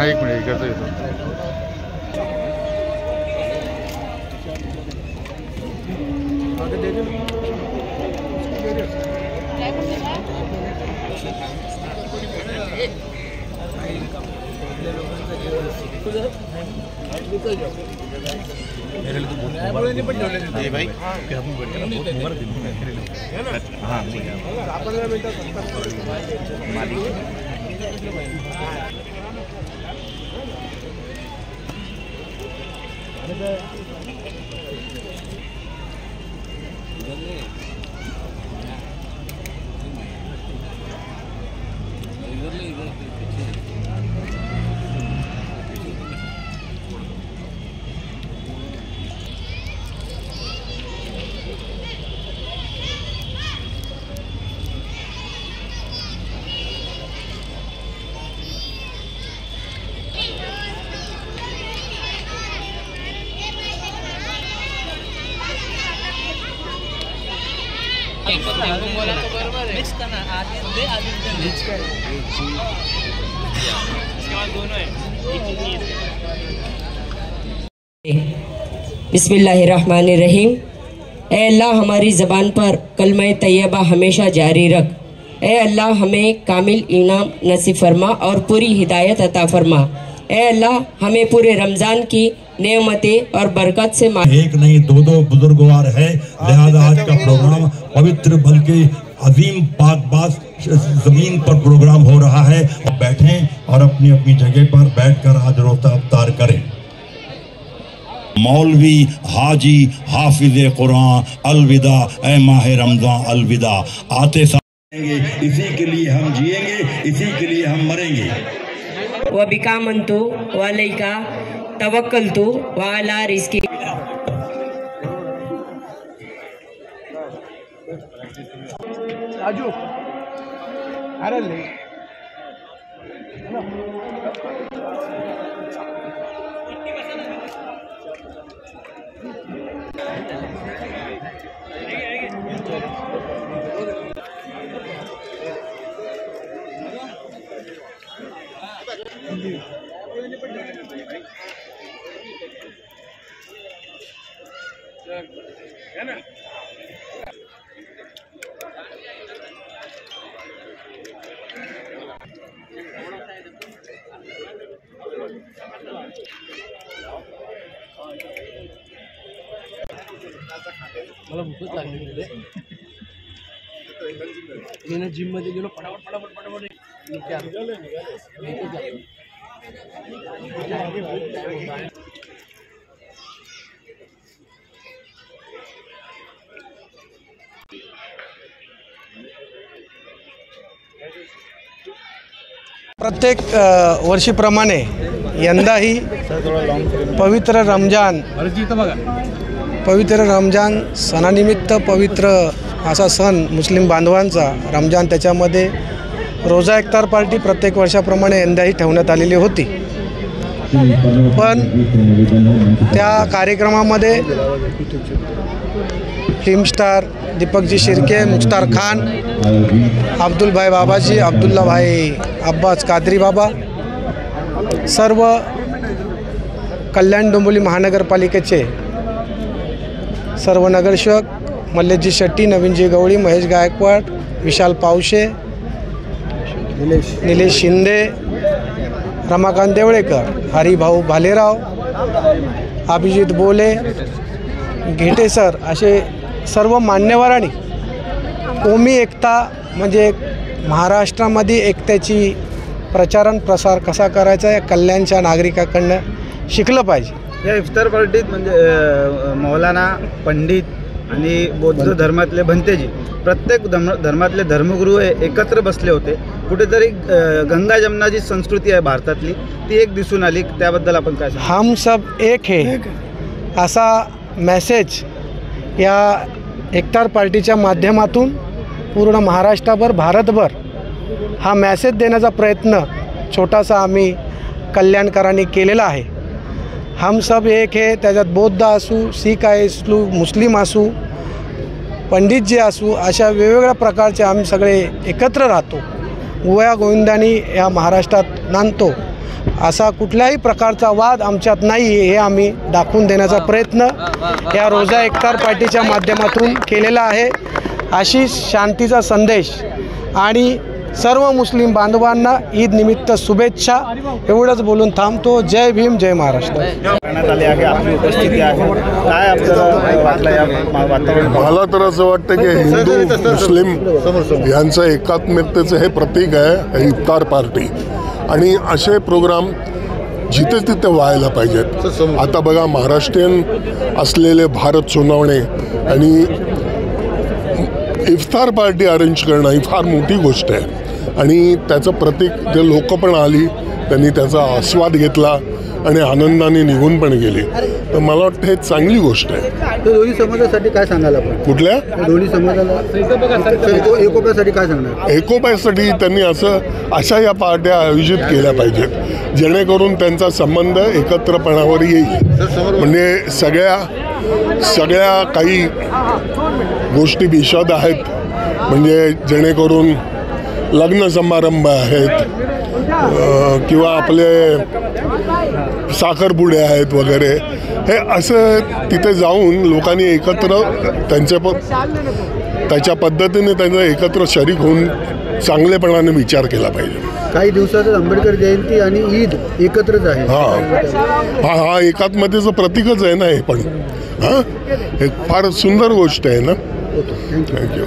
हाँ एक मिनट इकडचं येतो. जी भाई हाँ बिस्मिल्लाहिर्रहमानिर्रहीम। ए अल्लाह हमारी ज़बान पर कलमा तैयबा हमेशा जारी रख। ए अल्लाह हमें कामिल इनाम नसीब फरमा और पूरी हिदायत अता फरमा। ए अल्लाह हमें पूरे रमज़ान की नेमतें और बरकत से एक नहीं दो बुजुर्गवार है, लिहाजा आज का प्रोग्राम पवित्र बल्कि अजीम पाकबाज जमीन पर प्रोग्राम हो रहा है। बैठें और अपनी अपनी जगह पर बैठकर आज रोज़ा अफ्तार करें। मौलवी हाजी हाफिज कुरान अलविदा, ए माह रमजान अलविदा। आते साएंगे, इसी के लिए हम जिएंगे, इसी के लिए हम मरेंगे। व बिकामंतु वालैका तवक्कलतु व अला रिज़्की। राजू अरे ले है ना मला भूकच लागली रे. मी ना जिम मध्ये गेलो, फटाफट प्रत्येक वर्षीप्रमाणे यंदाही पवित्र रमजान सणानिमित्त पवित्र असा सण मुस्लिम बांधवांचा रमजान, त्याच्यामध्ये रोजा इफ्तार पार्टी प्रत्येक वर्षाप्रमाणे यंदाही ठेवण्यात आलेली होती। पण त्या कार्यक्रमामध्ये फिल्म स्टार दीपकजी शिर्के, मुख्तार खान, अब्दुल भाई बाबाजी, अब्दुल्ला भाई अब्बास कादरी बाबा, सर्व कल्याण डोंबिवली महानगरपालिकेचे सर्व नगरसेवक, मल्लेशजी शेट्टी, नवीनजी गवळी, महेश गायकवाड, विशाल पावशे, निलेश शिंदे, रमाकांत देवळेकर, हरिभाऊ भालेराव, अभिजित बोले, घेटे सर, असे सर्व मान्यवरांनी कोमी एकता म्हणजे महाराष्ट्रामध्ये एकतेची प्रचारण प्रसार कसा करायचा या कल्याणच्या नागरिकांकडून शिकलं पाहिजे। या इफ्तार पार्टीत म्हणजे मौलाना, पंडित आणि बौद्ध धर्मातले भंतेजी, प्रत्येक धर्मातले धर्मगुरू एकत्र बसले होते। कुठेतरी गंगा जमनाची संस्कृती आहे भारतातली, ती एक दिसून आली। त्याबद्दल आपण काय सांगू? हम सब एक है असा मेसेज या इफ्तार पार्टीच्या माध्यमातून पूर्ण महाराष्ट्रभर, भारतभर हा मेसेज देण्याचा प्रयत्न छोटासा आम्ही कल्याणकरांनी केलेला आहे। हम सब एक है, त्याच्यात बौद्ध असू, शीख असू, मुस्लिम असू, पंडित जे असू, अशा वेगवेगळ्या प्रकारचे आम्ही सगळे एकत्र राहतो। गोया गोविंदानी या महाराष्ट्रात नांदतो असा कुठल्याही प्रकारचा वाद आमच्यात नाही हे आम्ही दाखवून देण्याचा प्रयत्न या रोजा इफ्तार पार्टीच्या माध्यमातून केलेला आहे। अशी शांतीचा संदेश आणि सर्व मुस्लिम बांधवांना ईद निमित्त शुभेच्छा एवढंच बोलून थांबतो। जय भीम, जय महाराष्ट्र। करण्यात आली आहे, आपली उपस्थिती आहे, काय आपल्याला वाटलं या वातावरण? मला तर असं वाटतं की हिंदू मुस्लिम यांचं एकात्मतेचं हे प्रतीक आहे इफ्तार पार्टी, आणि असे प्रोग्राम जिथे तिथे व्हायला पाहिजेत। आता बघा, महाराष्ट्रीयन असलेले भारत सोनवणे आणि इफ्तार पार्टी अरेंज करणं ही फार मोठी गोष्ट आहे, आणि त्याचं प्रतीक जे लोक पण आली, त्यांनी त्याचा आस्वाद घेतला आणि आनंदाने निघून पण गेली, तर मला वाटतं हे चांगली गोष्ट आहे। तर दोन्ही समाजासाठी काय सांगाल आपण? कुठल्या दोन्ही समाजाला एकोप्यासाठी काय सांगणार? एकोप्यासाठी त्यांनी अशा या पार्ट्या आयोजित केल्या पाहिजेत जेणेकरून त्यांचा संबंध एकत्रपणावर येईल। म्हणजे सगळ्या काही गोष्टी विशद आहेत, म्हणजे जेणेकरून लग्न समारंभ आहेत किंवा आपले साखरपुडे आहेत वगैरे, हे असं तिथे जाऊन लोकांनी एकत्र त्याच्या पद्धतीने त्यांचं एकत्र शरीक होऊन चांगलेपणाने विचार केला पाहिजे। काही दिवसातच आंबेडकर जयंती आणि ईद एकत्रच आहे। हा एकात्मतेचं प्रतीकच आहे ना हे पण। हे फार सुंदर गोष्ट आहे ना। थँक्यू।